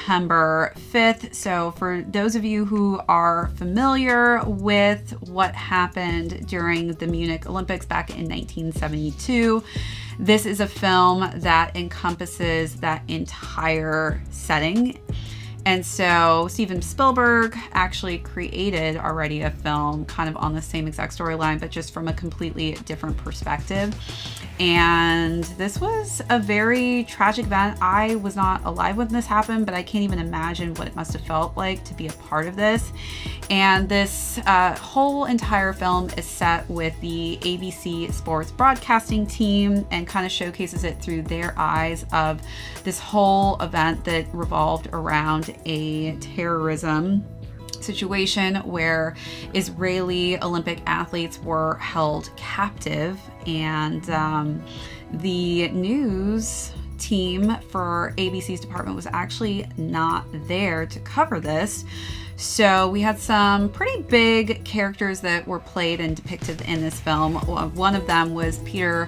September 5th. So for those of you who are familiar with what happened during the Munich Olympics back in 1972, this is a film that encompasses that entire setting. And so Steven Spielberg actually created already a film kind of on the same exact storyline, but just from a completely different perspective. And this was a very tragic event. I was not alive when this happened, but I can't even imagine what it must have felt like to be a part of this. And this whole entire film is set with the ABC Sports broadcasting team and kind of showcases it through their eyes of this whole event that revolved around a terrorism situation where Israeli Olympic athletes were held captive, and the news team for ABC's department was actually not there to cover this. So we had some pretty big characters that were played and depicted in this film. One of them was Peter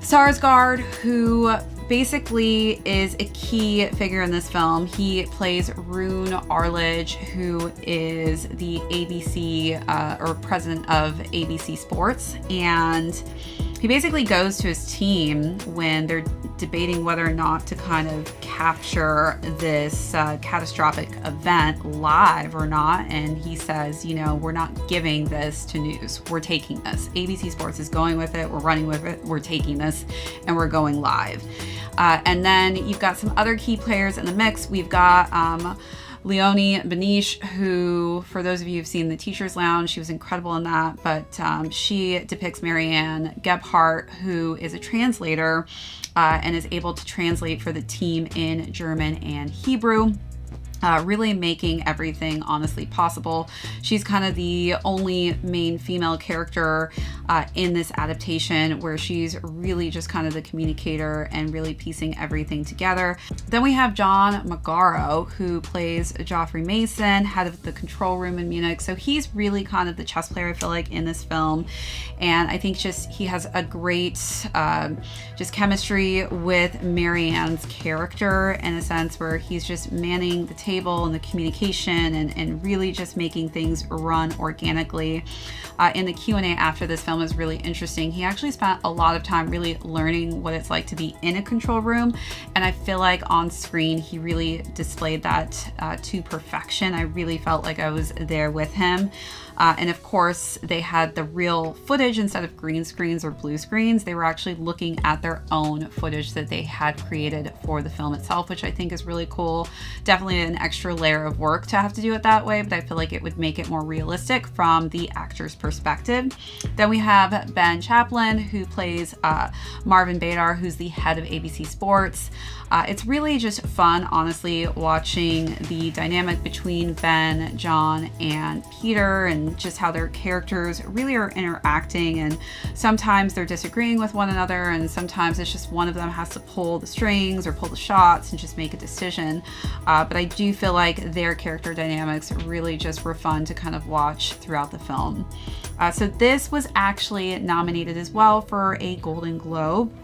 Sarsgaard, who basically is a key figure in this film. He plays Rune Arledge, who is the ABC or president of ABC Sports, and he basically goes to his team when they're debating whether or not to kind of capture this catastrophic event live or not. And he says, you know, we're not giving this to news. We're taking this. ABC Sports is going with it. We're running with it. We're taking this and we're going live. And then you've got some other key players in the mix. We've got Leonie Beniche, who, for those of you who've seen The Teacher's Lounge, she was incredible in that, but she depicts Marianne Gebhardt, who is a translator and is able to translate for the team in German and Hebrew. Really making everything honestly possible. She's kind of the only main female character in this adaptation, where she's really just kind of the communicator and really piecing everything together. Then we have John Magaro, who plays Joffrey Mason, head of the control room in Munich. So he's really kind of the chess player, I feel like, in this film. And I think just he has a great just chemistry with Marianne's character, in a sense where he's just manning the table and the communication and really just making things run organically. In the Q&A after this film is really interesting. He actually spent a lot of time really learning what it's like to be in a control room, and I feel like on screen he really displayed that to perfection. I really felt like I was there with him. And of course, they had the real footage instead of green screens or blue screens. They were actually looking at their own footage that they had created for the film itself, which I think is really cool. Definitely an extra layer of work to have to do it that way, but I feel like it would make it more realistic from the actor's perspective. Then we have Ben Chaplin, who plays Marvin Badar, who's the head of ABC Sports. It's really just fun, honestly, watching the dynamic between Ben, John, and Peter, and just how their characters really are interacting. And sometimes they're disagreeing with one another, and sometimes it's just one of them has to pull the strings or pull the shots and just make a decision. But I do feel like their character dynamics really just were fun to kind of watch throughout the film. So this was actually nominated as well for a Golden Globe.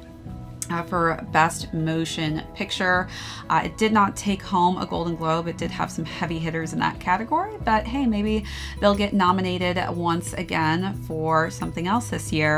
For Best Motion Picture. It did not take home a Golden Globe. It did have some heavy hitters in that category, but hey, maybe they'll get nominated once again for something else this year.